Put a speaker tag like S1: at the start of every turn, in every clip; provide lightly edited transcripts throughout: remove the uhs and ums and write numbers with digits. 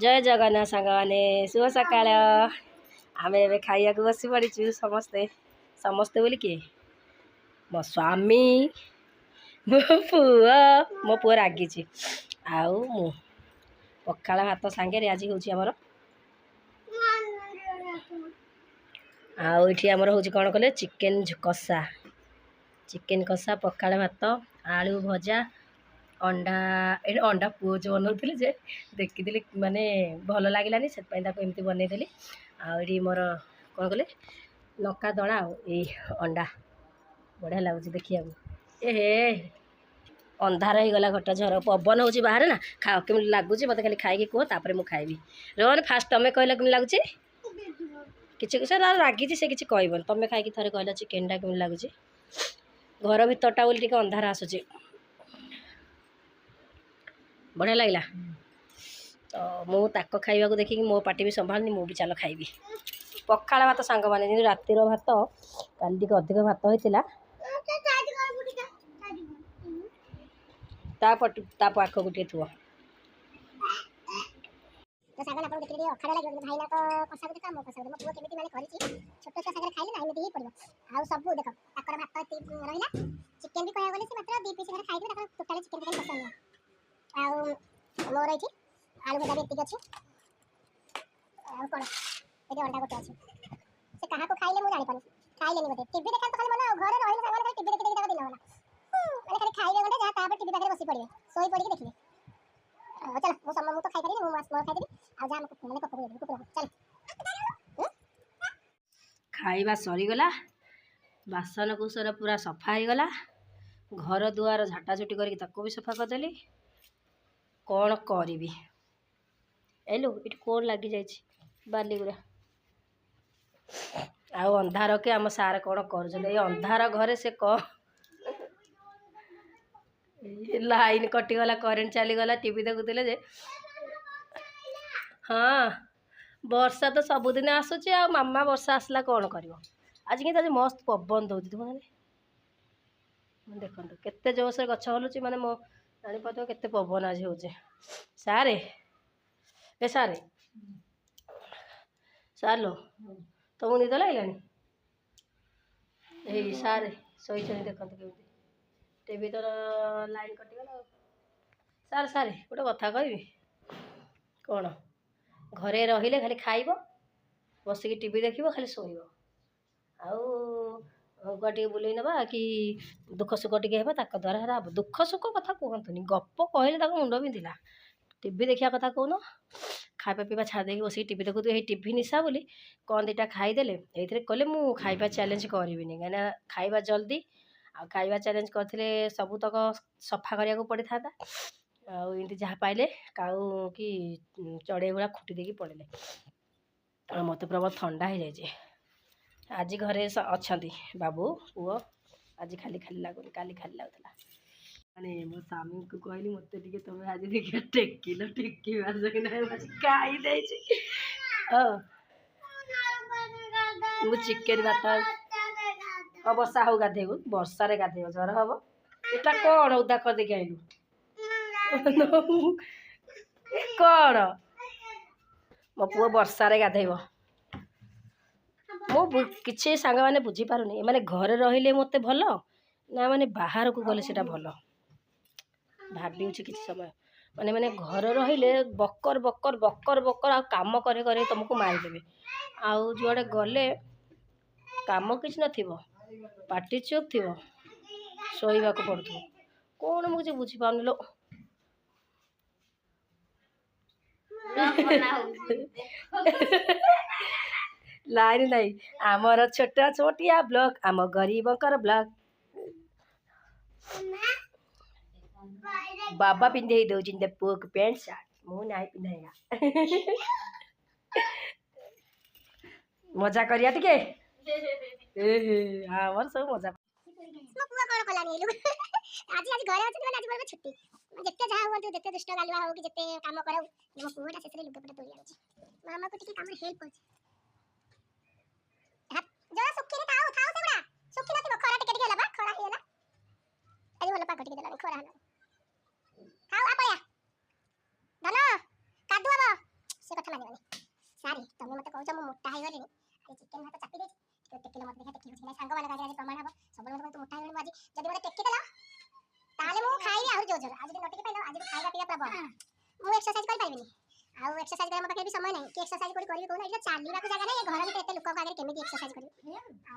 S1: जय जगन्नाथ सांग मैंने शुभ सकाळ आम ए खाइया बसी पड़ीचु समस्ते समस्ते बोली किए मो स्वामी मो पुआ मो पुआ रागी आउ मु पखाड़ भात सांगे आज हूँ आमर हूँ कौन कले चिकेन कषा पखाड़ भात आलू भजा अंडा ये अंडा पुओ जो बनाऊली जे देखी माने भल लगे से एमती बनईली आई मोर कौन कले लंका दड़ा अंडा बढ़िया लगुच देखिए ए अंधार हो गला घटा झर पवन हो बाहर ना खाओ कमी लगुच मत खाली खाई कह तापर मुझे खाइबी रोहन फास्ट तुम कहल कमी लगुच कि रागी से किसी कहबन तुम खाई थे कहल चिकेनटा कमी लगुच घर भितरटा बोली अंधार आसूँ बढ़िया लगला तो मुझे खाइबा को देखिए मो पार्टी भी संभालनी मुझे चल खाइबी पखाड़ भात सांग मैंने रातिर भात कल टी अधिक भात होता पाख गोटे थो तो सागन आपको देखिए अखाड़ा लगे भाईना को कसा गुटे काम कसा मो पुओ केमिति माने करिछि छोट छोट सागर खाइले ना एमिति ही पड़िबो आ सब देखो ताकर भात रहिला चिकेन भी कहया गले से मात्र 2 पीस घर खाइबे ताकर टोटल चिकेन के पसंद आ मोर एठी आलू भजा भी एतिक अछि आ कोन एठी अंडा गोटे अछि से कहा को खाइले मु जानि पानी खाइले नि मते टीवी देखा तो खाली मन घर रहिले सामान खाली टीवी देखि देखि दिन होला माने खाली खाइले गंडा जा तापर टीवी पाखरे बसी पड़िबे सोई पड़ी देखिबे चल वो समय तो खाई पारि मु मास मोर खाइदेबी आ जा माने कपड़ देबी कुकुर चल खाइबा सरीगला बासन कुसन पूरा सफा हो गला घर दुआर झाटाझुटी करके ताको भी सफा करदेली कौन करी एलु ये कौन लगी जाइए बालीगुड़ा आउ अंधार के आम सार कौन कर अंधार घरे से कौन लाइन कटिगला करेन्ट चलीगला टीवी देखुले जे हाँ वर्षा तो सबुदिन आसूची आ मामा वर्षा आसला कौन कर आज कि मस्त पवन दौर देखो केते जोर गछ हलुची माने मो जापार केते पवन आज हो सारे ए सारे सार लो तुमको निद लगे सारे शोच देखते केमी टीवी तो लाइन कटिगला सारे सारे गोटे कथा कहबी कौन घरे रहिले खाली खाइब बसिक टीवी देखिब खाली शोइब आगे बुले नवा कि दुख सुख टे द्वारा हरा दुख सुख कथा कहतुनि गप कहले मुंड बिंधिला टीवी देखा कथा कौन खाइबा पीवा छाड़ देकी बस टीवी देखु टीवी निशा बोली कौन दीटा खाईदे ये कले मुझे खाइबा चैलेंज करी कहीं खाइबा जल्दी आ खाइबा चैलेंज करते सबूतक सफा करने को पड़ी था आमती जहाँ पाइले काऊ कि चढ़े भाया खुटी देकी पड़े मत प्रबल ठंडा हो जाए आज घरे अच्छा बाबू पुओ आज खाली खाली लगुनि काली खाली लगुला माने मो स्वामी को कहली मत टे तुम आज देखिए टेकिल टेकी खाई दे चिकेन भात वर्षा हो गाधेबू वर्षार गाधेब ज्वर हम एटा कौन उदा कर देखिए आइलु कौन मो पुओ वर्षार गाधेब मु किसी सांग मैंने बुझीपारुनी मैंने घरे रहिले मत भल ना मैंने बाहर को गले से भल भावी किसी समय मैंने मैंने घर रहिले बकर बकर बकर बकर आ काम करे करे तुमको मारिदेवे आउ जुआड़े गले काम किसी न पाटी चुप थी शोवा को पड़ू कौन मुझे बुझीपार लो लाइन नहीं आमर छोटा छोटिया ब्लॉक आम गरीबकर ब्लॉक बाबा पिंधे दौरान पुओ को पैंट सार्ट मु ना पिंधाइया मजा करिया टिके आमर सब मजा मो पुओ कोन कलानी एलु आज आज घरे अछि माने आज बरबे छुट्टी जत्ते जा हो जत्ते दुष्ट गालवा हो कि जत्ते काम कराउ मो पुओटा सेसरे लुगापटा तोली आछि मामा को टिके काम हेल्प होछि जो सुखी रे थाओ थाओ सेबड़ा सुखी नथिबो खरा टिके टिके होला बा खरा हेला आज भलो पाक टिके देलानी खरा हला थाओ आपया धन कादुआ सारे तुम मत कहू मु मोटा हो गली आज चिकेन भात चापी देछि टेकिले मत देखा टेकी होछि सांग वाला आज प्रमाण हबो सब मत मोटा हो गली आज जदी मते टेकी देला ताले मु खाइबी आउर जोर जोर आज जदी नटेकी पाइलो आज खाइबा पिया प्रबल मु एक्सरसाइज कर पाइबिनी आउ एक्सरसाइज करे मते भी समय नाही कि एक्सरसाइज करी कोना इला चालीबा को जगह नाही घर में एते लोक आगे केमिति एक्सरसाइज करी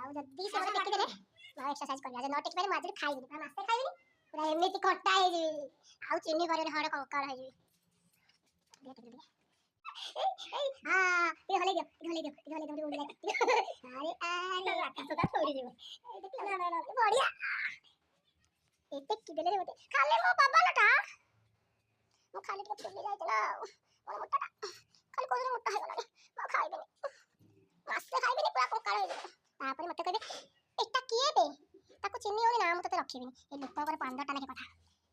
S1: आउ जदी से मते टेकी देले मैं एक्सरसाइज करी आज न टेकी पाइले आज खाइबिनी पूरा मासे खाइबिनी पूरा एमिति खट्टा हे जी आउ चीनी करे हड़ कंकाळ हे जी हां ये हले दो उड़ी अरे अरे आकाश का छोड़ी देबो ए देखला ना बढ़िया एते की देले रे मते खाले मो बाबा लटा मो खाली के फुली जाइतला मोर मोटा खाली कोन मोटा हे गला म खाइबेनी मासे खाइबेनी पूरा कंकाळ हे तापर मते कहबे एटा किए बे ताको चिन्नी होनी ना हम तते रखिबिनी ए लोक पर 15 टा लेके कथा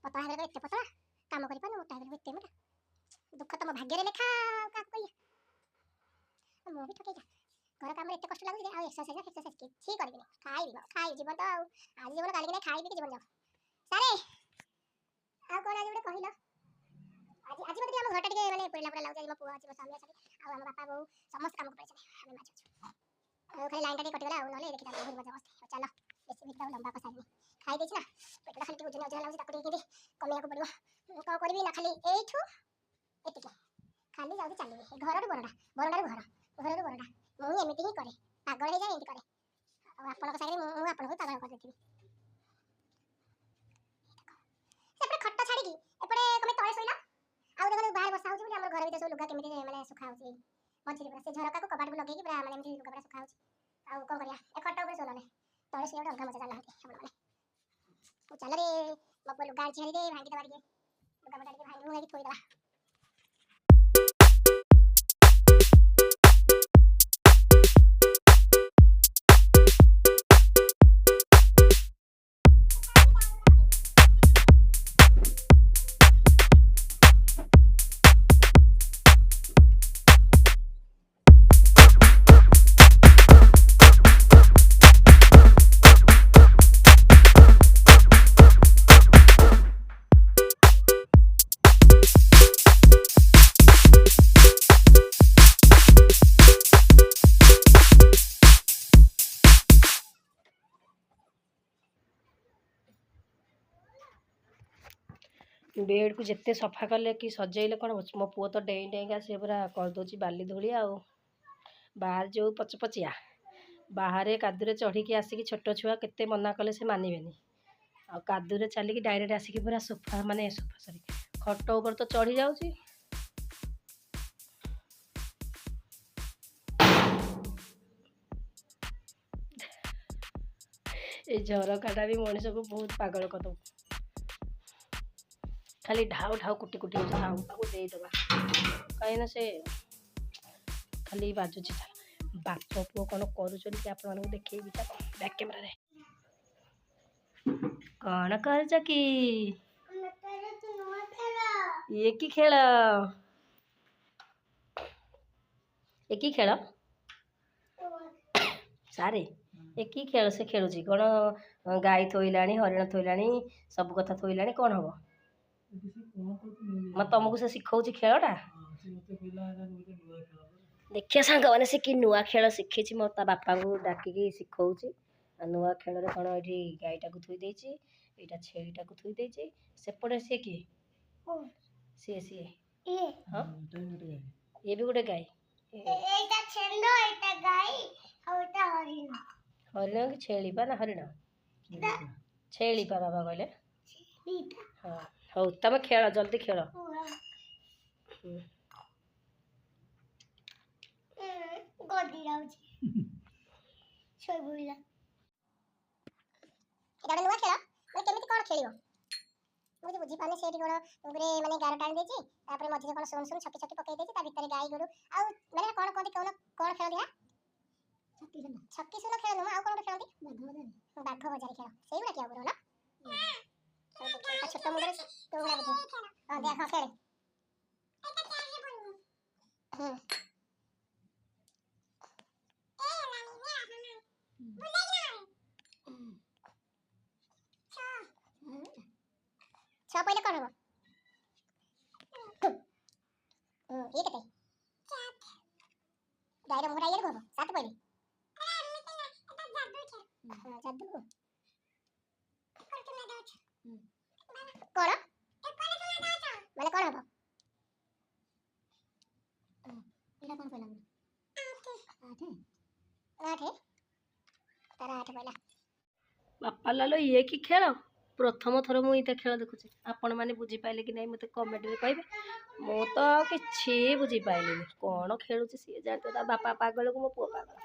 S1: पता हे एते पतला काम करि पान मोटा हे एते मोटा दुख तम भाग्य रे लेखा का कहिया मो भी ठके जा घर काम रे एते कष्ट लागु आ एक्सरसाइज किछि करबिनी खाइ जीवन तो आज जीवन काली के खाइ भी जीवन जाओ सारे आ कोन आज उडे कहिलो आज आज मते हम घरटा टिके माने पडला पडला लाउ जाई म पुआ अछि सामने अछि आ हम बापा बहु समस्त काम करे छै हमें माछ छु खाली लाइन टा कटि गला नले देखि ता बहुत मजा मस्त चलो बेसी भिड लंबा का साइड खाइ देछि ना पेटला खाली उजन उजन लाउ ताको टिके कमिया को पड़िबो का करबी ना खाली एठू एतिके खाली जाउ चली घर रो बरडा रो घर रो बरडा मु एमिति ही करे पागल हे जाय एमिति करे आ आपन का साइड मु आपन को पागल कर देथिबी सेपरे खट्टा छाड़ी की एपरे कमे तळे सोइला आ देखो बाहर बसा होची हमर घर भीतर सब लुगा केमिति माने सुखा होची मछली पूरा से झरका को कबाट को लगेकी पूरा माने एमिति लुगा पूरा सुखा होची आ कोन करिया ए खट्टा ऊपर सोलले तळे सोइला ढंगा मजा जाला होती हमर माने ओ चल रे मप्पो लुगा छाड़ी दे भांगी दबा के लुगा बटा के भांगी मुंगा की थोई दला
S2: बेड को जिते सफा कले कि सजेले कौन मो पुओ तो डेई डेईका सी पूरा करदे बाली धूली आउ बाहर जो पचपचिया बाहर कादुरे चढ़ी आसिक छोट छुआ केते मना कले से मानवेनि आ कादुरे चलिकी डायरेक्ट आसिक पूरा सोफा माने सोफा सॉरी खट ऊपर तो चढ़ी जाऊँगी ये झरकाटा भी मनीष को बहुत पागल कर खाली ढाउ ढाउ कुटी कुटी हो ढाउ ताको दे दबा कहीं से खाली बाजुची बाप पुओ कौन कर आप देखेबी बैक कैमरा रे कौन कर कि ये की खेल एक ही खेल सारे एक ही खेल से खेलुची कौन गाई थोइला हरिण थोइला सब कथा थोइला कौन हम मैं तुमको से शिखाऊँ खेलटा देखिए सांग मैंने से कि नुआ खेल शिखी मो बापा को डाकिकी शिखाऊँ नुआ खेल कौन ये गाईटा को थोई देछि एटा छेलीटा को थोई देछि सेपटे सी किए सी सी हाँ ये भी गोटे गाई हरिण कि छेली पा ना हरिण छेली पा बाबा कहले हाँ हौ तुम खेल जल्दी खेल
S1: मुझे बुझी पाने से कोन गुरे माने गार टाण देछि तापर मझे कोन सोन सोन छकी छकी पकई देछि ता भीतर गाई गोरु आ माने कोन कोन कोन खेल दिया छक्की सुनो खेल नु आ कोन खेल दी बाघ बजार खेल सेही बड़ा क्या करो ना छोटा मुंडे तो बड़ा बुझी हां देख खेल एटा क्या है बोलू हां छा पहले कौन होगा ये कहते ଗାଈର ମୁହଁଟା ଇଆଡ଼କୁ ହବ ସାତ ପଇଲେ ଯାଦୁ କଣ ମାନେ କଣ ହବ ଏଇଟା କଣ କହିଲା ଆଠେ ଆଠେ ତାର ଆଠ ପଇଲା
S2: ବାପା ଲାଲ ଇଏ କି ଖେଳ ପ୍ରଥମ ଥର ମୁଁ ଏଇଟା ଖେଳ ଦେଖୁଛି ଆପଣମାନେ ବୁଝିପାରିଲେ କି ନାହିଁ ମୋତେ କମେଣ୍ଟରେ କହିବେ ମୁଁ ତ କିଛି ବୁଝିପାରିଲିନି କ'ଣ ଖେଳୁଛି ସିଏ ଜାଣିଥିବ ତା ବାପା ପାଗଳକୁ ମୋ ପୁଅ ପାଗଳ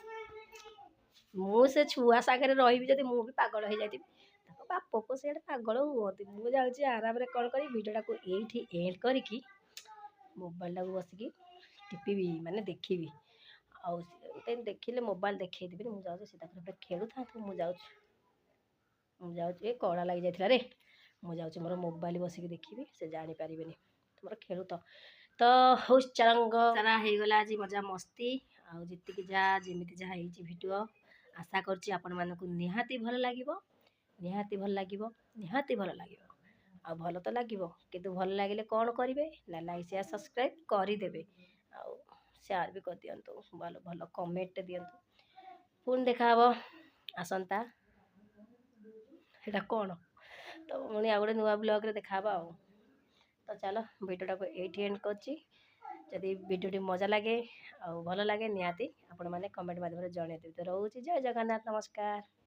S2: ମୁଁ ସେ ଛୁଆ ସାଙ୍ଗରେ ରହିବି ଯଦି ମୁଁ ବି ପାଗଳ ହେଇଯାଇଥିବି ତାଙ୍କ ବାପ ପୁଅ ସିଆଡ଼େ ପାଗଳ ହୁଅନ୍ତି ମୁଁ ଯାଉଛି ଆରାମରେ କ'ଣ କରିବି ଭିଡ଼ିଓଟାକୁ ଏଇଠି ଏଣ୍ଡ କରିକି ମୋବାଇଲଟାକୁ ବସିକି ଟିପିବି ମାନେ ଦେଖିବି ଆଉ ଦେଖିଲେ ମୋବାଇଲ ଦେଖେଇଦେବିନି ମୁଁ ଯାଉଛି ସେ ତାଙ୍କର ଗୋଟେ ଖେଳୁଥାନ୍ତୁ ମୁଁ ଯାଉଛି ଏ କଳା ଲାଗିଯାଇଥିଲା ରେ ମୁଁ ଯାଉଛି ମୋର ମୋବାଇଲ ବସିକି ଦେଖିବି ସେ ଜାଣିପାରିବେନି ତୁମର ଖେଳୁ ତ ହଉ ଚାରଙ୍ଗ ସାରା ହେଇଗଲା ଆଜି ମଜା ମସ୍ତି ଆଉ ଯେତିକି ଯାହା ଯେମିତି ଯାହା ହେଇଛି ଭିଡ଼ିଓ ଆଶା କରୁଛି ଆପଣମାନଙ୍କୁ ନିହାତି ଭଲ ଲାଗିବ ଆଉ ଭଲ ତ ଲାଗିବ କିନ୍ତୁ ଭଲ ଲାଗିଲେ କ'ଣ କରିବେ ନା ଲାଇକ୍ ସେୟାର ସବସ୍କ୍ରାଇବ୍ କରିଦେବେ ଆଉ ସେୟାର ବି କରିଦିଅନ୍ତୁ ଭଲ କମେଣ୍ଟ ଦିଅନ୍ତୁ ପୁଣି ଦେଖାହେବ ଆସନ୍ତା ଏଇଟା କ'ଣ ତ ପୁଣି ଆଉ ଗୋଟେ ନୂଆ ବ୍ଲଗ୍ରେ ଦେଖାହେବା ଆଉ ତ ଚାଲ ଭିଡ଼ିଓଟାକୁ ଏଇଠି ଏଣ୍ଡ କରୁଛି ଯଦି ଭିଡ଼ିଓଟି ମଜା ଲାଗେ ଆଉ ଭଲ ଲାଗେ ନିହାତି ଆପଣମାନେ କମେଣ୍ଟ ମାଧ୍ୟମରେ ଜଣାଇଦେବେ ତ ରହୁଛି ଜୟ ଜଗନ୍ନାଥ ନମସ୍କାର।